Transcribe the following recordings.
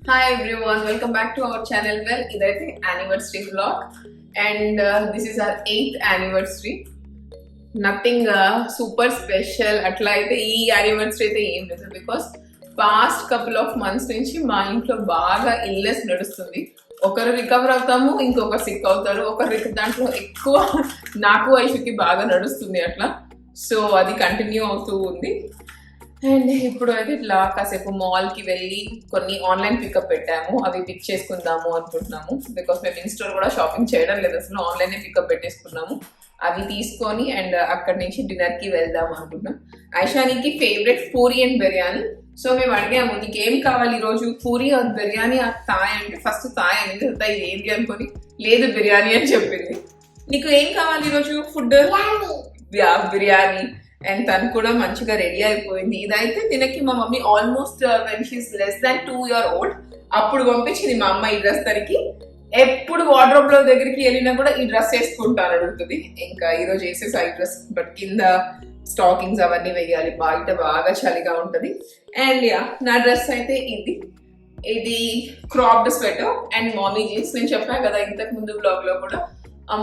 Hi everyone, welcome back to our channel. Well, idaithe anniversary vlog and this is our 8th anniversary. Nothing super special atla aithe ee anniversary aithe em ledu because past couple of months nunchi ma intlo baga illness nadustundi. ఒకరు recover అవుతాము, ఇంకొకరు sick అవుతారు. ఒకరు దాంట్లో ఎక్కువ నాకు ఐషుకి బాగా నడుస్తుంది అట్లా. సో అది కంటిన్యూ అవుతూ ఉంది. అండ్ ఇప్పుడు అయితే ఇట్లా కాసేపు మాల్కి వెళ్ళి కొన్ని ఆన్లైన్ పికప్ పెట్టాము, అవి పిక్ చేసుకుందాము అనుకుంటున్నాము. బికాస్ మేము ఇన్స్టోర్ కూడా షాపింగ్ చేయడం లేదు, అసలు ఆన్లైనే పికప్ పెట్టేసుకున్నాము. అవి తీసుకొని అండ్ అక్కడి నుంచి డిన్నర్కి వెళ్దాం అనుకుంటున్నాం. ఐషానికి favourite puri and biryani. So మేము అడిగాము, నీకు ఏం కావాలి ఈరోజు, puri or biryani or Thai అంటే ఫస్ట్ థాయ్ అనేది, ఇది ఏంటి అనుకొని లేదు బిర్యానీ అని చెప్పింది. నీకు ఏం కావాలి ఈరోజు ఫుడ్? బిర్యానీ. అండ్ తను కూడా మంచిగా రెడీ అయిపోయింది. ఇదైతే తినకి మా mummy almost when she's less than 2 years old అప్పుడు పంపించింది మా అమ్మ ఈ డ్రెస్ తనకి. ఎప్పుడు వార్డ్రోబ్ లో దగ్గరికి వెళ్ళినా కూడా ఈ డ్రెస్ వేసుకుంటాను అడుగుతుంది. ఇంకా ఈరోజు వేసేసి ఈ డ్రెస్, బట్ కింద స్టాకింగ్స్ అవన్నీ వేయాలి, బయట బాగా చలిగా ఉంటది. అండ్ యా, నా డ్రెస్ అయితే ఇది cropped sweater and mommy jeans. నేను చెప్పాను కదా ఇంతకు ముందు బ్లాగ్ లో కూడా,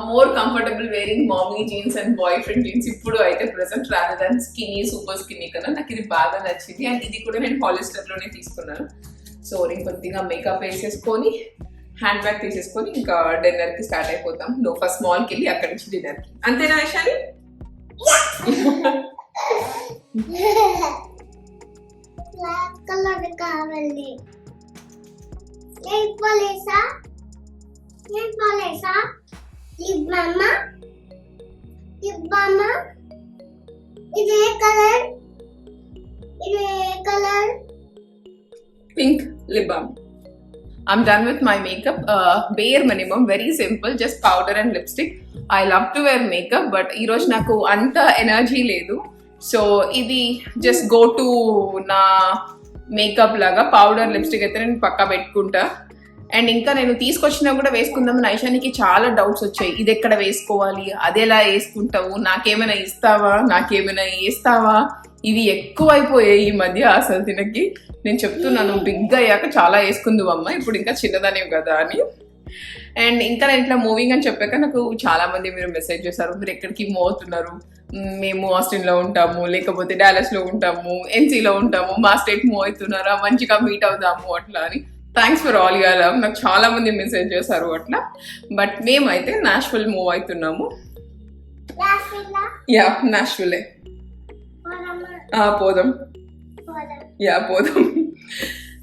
more comfortable wearing mommy jeans and boyfriend jeans ఇప్పుడు అయితే present, rather than skinny super skinny కదా. నాకు ఇది బాగా నచ్చింది. అండ్ ఇది కూడా నేను పాలిస్టర్ లోనే తీసుకున్నాను. సో నేను కొద్దిగా మేకప్ వేసేసుకొని హ్యాండ్ బ్యాగ్ తీసేసుకొని ఇంకా డిన్నర్ కి స్టార్ట్ అయిపోతాం. ఫస్ట్ మాల్ కి వెళ్ళి అక్కడి నుంచి డిన్నర్ కి. అంతేనా Aishani? Lip balm. Is it color? Pink lip balm. I'm done with my makeup. Bare minimum, very simple, just powder and lipstick. I love to wear makeup, but ee roju naku anta energy ledu. So idi just go to na makeup laga powder lipstick అయితే నేను పక్కా పెట్టుకుంటా. And ఇంకా నేను తీసుకొచ్చినా కూడా వేసుకుందామని ఐషానికి చాలా doubts వచ్చాయి. ఇది ఎక్కడ వేసుకోవాలి, అది ఎలా వేసుకుంటావు, నాకేమైనా ఇస్తావా, నాకేమైనా వేస్తావా, ఇవి ఎక్కువ అయిపోయాయి ఈ మధ్య. అసలు తినకి నేను చెప్తున్నాను, బిగ్ అయ్యాక చాలా వేసుకుందాం అమ్మ, ఇప్పుడు ఇంకా చిన్నదానేవి కదా అని. అండ్ ఇంకా నేను ఇట్లా మూవింగ్ అని చెప్పాక నాకు చాలా మంది మీరు మెసేజ్ చేశారు, మీరు ఎక్కడికి మూవ్ అవుతున్నారు, మేము ఆస్టిన్లో ఉంటాము, లేకపోతే డాలస్లో ఉంటాము, ఎన్సీలో ఉంటాము, మా స్టేట్ మూవ్ అవుతున్నారా, మంచిగా మీట్ అవుదాము అట్లా అని. Thanks for all your love. నాకు చాలా మంది మెసేజ్ చేశారు అట్లా. బట్ మేమైతే నాష్విల్ మూవ్ అవుతున్నాము. యా, నాష్విలే. పోదాం. యా, పోదాం.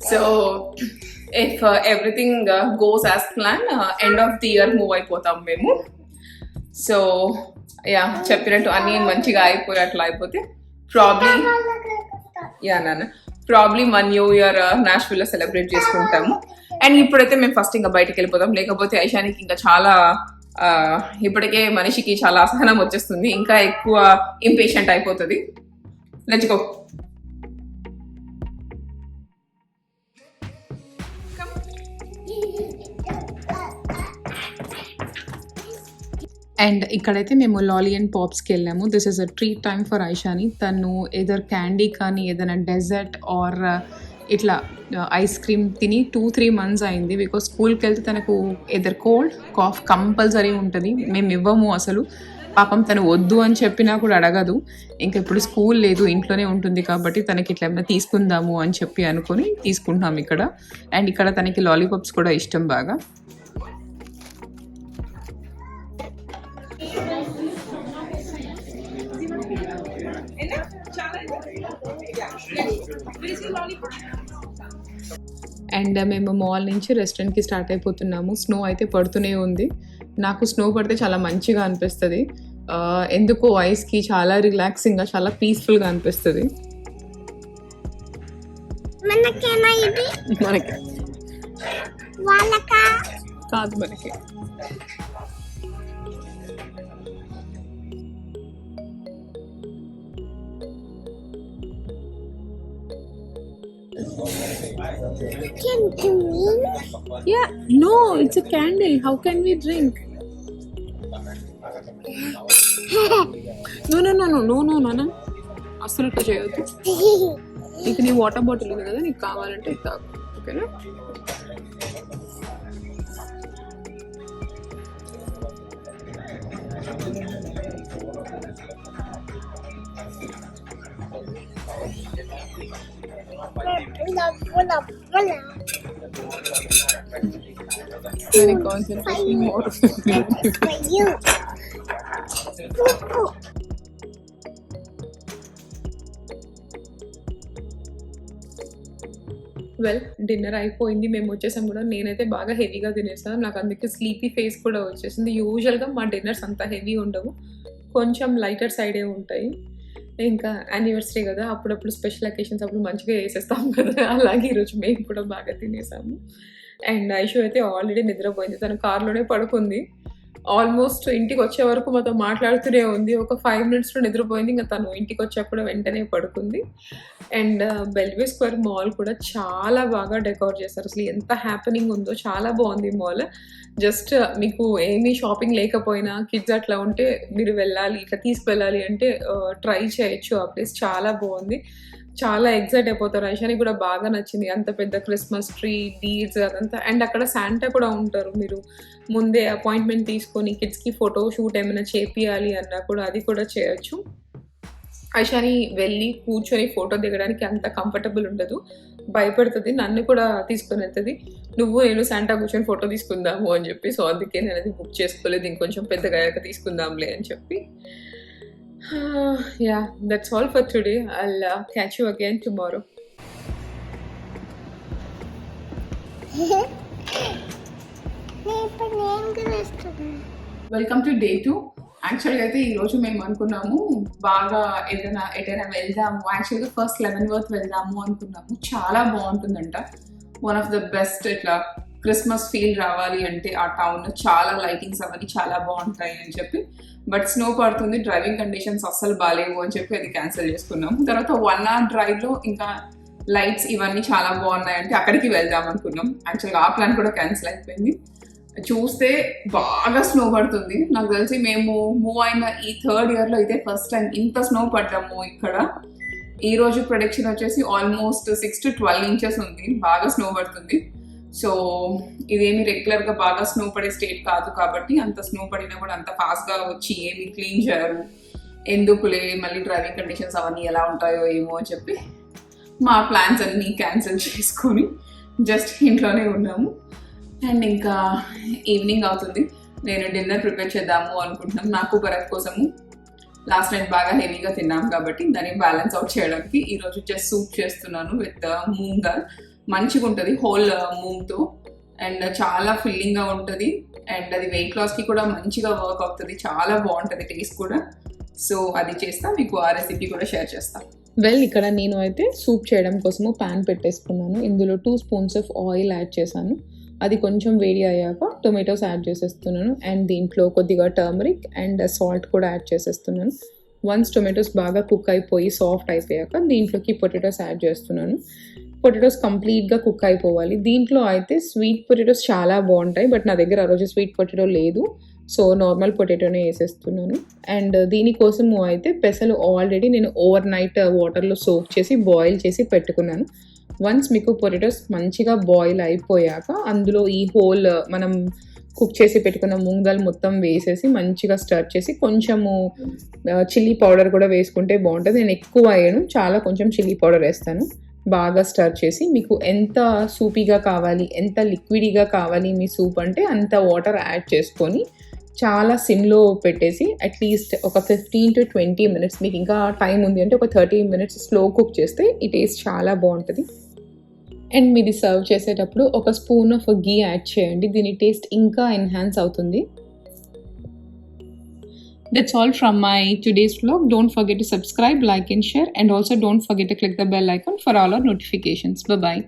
So if everything goes as plan, end of the year move అయిపోతాం మేము. సో యా, చెప్పినట్టు అన్నీ మంచిగా అయిపోయి అట్లా అయిపోతే ప్రాబ్లీ మన న్యూ ఇయర్ నాష్విల్ లో సెలబ్రేట్ చేసుకుంటాము. అండ్ ఇప్పుడైతే మేము ఫస్ట్ ఇంకా బయటకు వెళ్ళిపోతాం, లేకపోతే ఐషానికి ఇంకా చాలా ఇప్పటికే మనిషికి చాలా అసహనం వచ్చేస్తుంది, ఇంకా ఎక్కువ ఇంపేషెంట్ అయిపోతుంది. Let's go. అండ్ ఇక్కడైతే మేము లాలీ అండ్ పాప్స్కి వెళ్ళాము. This is a treat time for Aishani. తను ఏదర్ క్యాండీ కానీ ఏదైనా డెజర్ట్ ఆర్ ఇట్లా ఐస్ క్రీమ్ తిని 2-3 months అయింది. బికాస్ స్కూల్కి వెళ్తే తనకు ఏదర్ కోల్డ్ కాఫ్ కంపల్సరీ ఉంటుంది. మేము ఇవ్వము అసలు. పాపం తను వద్దు అని చెప్పినా కూడా అడగదు. ఇంకా ఇప్పుడు స్కూల్ లేదు, ఇంట్లోనే ఉంటుంది కాబట్టి తనకి ఇట్లా ఏమైనా తీసుకుందాము అని చెప్పి అనుకొని తీసుకుంటాం ఇక్కడ. అండ్ ఇక్కడ తనకి లాలీపాప్స్ కూడా ఇష్టం బాగా. అండ్ మేము మాల్ నుంచి రెస్టారెంట్కి స్టార్ట్ అయిపోతున్నాము. స్నో అయితే పడుతూనే ఉంది. నాకు స్నో పడితే చాలా మంచిగా అనిపిస్తుంది. ఎందుకో ఐస్కి చాలా రిలాక్సింగ్గా, చాలా పీస్ఫుల్గా అనిపిస్తుంది. మనకి కాదు, మనకి Can drink? Yeah, no, it's a candle. How can we drink? No. అసలు ఇట్లా చేయొద్దు. నీకు నీ వాటర్ బాటిల్ ఉంది కదా, నీకు కావాలంటే తాగు. ఓకేనా. Very concentration more. For you. Well dinner అయిపోయింది, మేము వచ్చేసాం కూడా. నేనైతే బాగా హెవీగా తినేసాను, నాకు అందుకే స్లీపీ ఫేస్ కూడా వచ్చేసింది. యూజువల్గా మా డిన్నర్స్ అంత హెవీ ఉండవు, కొంచెం లైటర్ సైడే ఉంటాయి. ఇంకా యానివర్సరీ కదా, అప్పుడప్పుడు స్పెషల్ అకేషన్స్ అప్పుడు మంచిగా వేసేస్తాం కదా, అలాగే ఈరోజు మేము కూడా బాగా తినేసాము. అండ్ ఐషు అయితే ఆల్రెడీ నిద్రపోయింది, తన కార్లోనే పడుకుంది. ఆల్మోస్ట్ ఇంటికి వచ్చే వరకు మాతో మాట్లాడుతూనే ఉంది. ఒక 5 minutesలో నిద్రపోయింది. ఇంకా తను ఇంటికి వచ్చాక కూడా వెంటనే పడుకుంది. అండ్ బెల్వే స్క్వేర్ మాల్ కూడా చాలా బాగా డెకోర్ చేశారు. అసలు ఎంత హ్యాపెనింగ్ ఉందో, చాలా బాగుంది మాల్. జస్ట్ మీకు ఏమీ షాపింగ్ లేకపోయినా కిడ్స్ అట్లా ఉంటే మీరు వెళ్ళాలి, ఇట్లా తీసుకువెళ్ళాలి అంటే ట్రై చేయొచ్చు. ఆ ప్లేస్ చాలా బాగుంది, చాలా ఎక్సైట్ అయిపోతారు. ఐషానికి కూడా బాగా నచ్చింది, అంత పెద్ద క్రిస్మస్ ట్రీ, బీడ్స్ అదంతా. అండ్ అక్కడ శాంటా కూడా ఉంటారు, మీరు ముందే అపాయింట్మెంట్ తీసుకొని కిడ్స్కి ఫోటో షూట్ ఏమైనా చేపియాలి అన్నా కూడా అది కూడా చేయొచ్చు. ఐషాని వెళ్ళి కూర్చొని ఫోటో దిగడానికి అంత కంఫర్టబుల్ ఉండదు, భయపడుతుంది. నన్ను కూడా తీసుకొని వెళ్తుంది, నువ్వు నేను శాంటా కూర్చొని ఫోటో తీసుకుందాము అని చెప్పి. సో అందుకే నేను అది బుక్ చేసుకోలేదు, ఇంకొంచెం పెద్దగా అయ్యాక తీసుకుందాంలే అని చెప్పి. Yeah, that's all for today. I'll catch you again tomorrow. Welcome to day 2. యాక్చువల్గా అయితే ఈరోజు మేము అనుకున్నాము బాగా ఎటైనా వెళ్దాము. యాక్చువల్గా ఫస్ట్ లెవెన్వర్త్ వెళ్దాము అనుకున్నాము, చాలా బాగుంటుందంట. వన్ ఆఫ్ ద బెస్ట్ ఇట్లా క్రిస్మస్ ఫీల్ రావాలి అంటే ఆ టౌన్ చాలా లైటింగ్స్ అవన్నీ చాలా బాగుంటాయి అని చెప్పి. బట్ స్నో పడుతుంది, డ్రైవింగ్ కండిషన్స్ అస్సలు బాగాలేవు అని చెప్పి అది క్యాన్సిల్ చేసుకున్నాము. తర్వాత 1 hour డ్రైవ్లో ఇంకా లైట్స్ ఇవన్నీ చాలా బాగున్నాయి అంటే అక్కడికి వెళ్దాం అనుకున్నాం. యాక్చువల్గా ఆ ప్లాన్ కూడా క్యాన్సిల్ అయిపోయింది. చూస్తే బాగా స్నో పడుతుంది. నాకు తెలిసి మేము మూవ్ అయిన ఈ 3rd yearలో ఇదే ఫస్ట్ టైం ఇంత స్నో పడ్డాము ఇక్కడ. ఈ రోజు ప్రొడిక్షన్ వచ్చేసి ఆల్మోస్ట్ 6 to 12 inches ఉంది, బాగా స్నో పడుతుంది. సో ఇదేమి రెగ్యులర్గా బాగా స్నో పడే స్టేట్ కాదు కాబట్టి అంత స్నో పడినా కూడా అంత ఫాస్ట్గా వచ్చి ఏమి క్లీన్ చేయరు, ఎందుకులే మళ్ళీ డ్రైవింగ్ కండిషన్స్ అవన్నీ ఎలా ఉంటాయో ఏమో అని చెప్పి మా ప్లాన్స్ అన్నీ క్యాన్సిల్ చేసుకొని జస్ట్ ఇంట్లోనే ఉన్నాము. అండ్ ఇంకా ఈవినింగ్ అవుతుంది, నేను డిన్నర్ ప్రిపేర్ చేద్దాము అనుకుంటున్నాను. నాకు భరత్ కోసము లాస్ట్ నైట్ బాగా హెవీగా తిన్నాము కాబట్టి దాన్ని బ్యాలెన్స్ అవుట్ చేయడానికి ఈరోజు జస్ట్ సూప్ చేస్తున్నాను విత్ మూంగ్ దాల్. మంచిగా ఉంటుంది హోల్ మూంగ్తో, అండ్ చాలా ఫిల్లింగ్గా ఉంటుంది. అండ్ అది వెయిట్ లాస్కి కూడా మంచిగా వర్క్ అవుతుంది, చాలా బాగుంటుంది టేస్ట్ కూడా. సో అది చేస్తా, మీకు ఆ రెసిపీ కూడా షేర్ చేస్తాను. వెల్ ఇక్కడ నేను అయితే సూప్ చేయడం కోసము ప్యాన్ పెట్టేసుకున్నాను. ఇందులో 2 spoons ఆఫ్ ఆయిల్ యాడ్ చేశాను. అది కొంచెం వేడి అయ్యాక టొమాటోస్ యాడ్ చేసేస్తున్నాను. అండ్ దీంట్లో కొద్దిగా టర్మరిక్ అండ్ సాల్ట్ కూడా యాడ్ చేసేస్తున్నాను. వన్స్ టొమాటోస్ బాగా కుక్ అయిపోయి సాఫ్ట్ అయిపోయాక దీంట్లోకి పొటాటోస్ యాడ్ చేస్తున్నాను. పొటాటోస్ కంప్లీట్గా కుక్ అయిపోవాలి. దీంట్లో అయితే స్వీట్ పొటాటోస్ చాలా బాగుంటాయి, బట్ నా దగ్గర ఆ రోజు స్వీట్ పొటాటో లేదు, సో నార్మల్ పొటాటోనే వేసేస్తున్నాను. అండ్ దీనికోసము అయితే పెసలు ఆల్రెడీ నేను ఓవర్ నైట్ వాటర్లో సోక్ చేసి బాయిల్ చేసి పెట్టుకున్నాను. వన్స్ మీకు పొటాటోస్ మంచిగా బాయిల్ అయిపోయాక అందులో ఈ హోల్ మనం కుక్ చేసి పెట్టుకున్న మూంగ్ దాల్ మొత్తం వేసేసి మంచిగా స్టర్ చేసి కొంచెము చిల్లీ పౌడర్ కూడా వేసుకుంటే బాగుంటుంది. నేను ఎక్కువ వేయను, చాలా కొంచెం చిల్లీ పౌడర్ వేస్తాను. బాగా స్టర్ చేసి మీకు ఎంత సూపీగా కావాలి, ఎంత లిక్విడీగా కావాలి మీ సూప్ అంటే అంత వాటర్ యాడ్ చేసుకొని చాలా సిమ్లో పెట్టేసి అట్లీస్ట్ ఒక 15 to 20 minutes, మీకు ఇంకా టైం ఉంది అంటే ఒక 30 minutes స్లో కుక్ చేస్తే ఈ టేస్ట్ చాలా బాగుంటుంది. అండ్ మీది సర్వ్ చేసేటప్పుడు ఒక స్పూన్ ఆఫ్ గీ యాడ్ చేయండి, దీని టేస్ట్ ఇంకా ఎన్హాన్స్ అవుతుంది. That's all from my today's vlog. Don't forget to subscribe, like and share, and also don't forget to click the bell icon for all our notifications. Bye bye.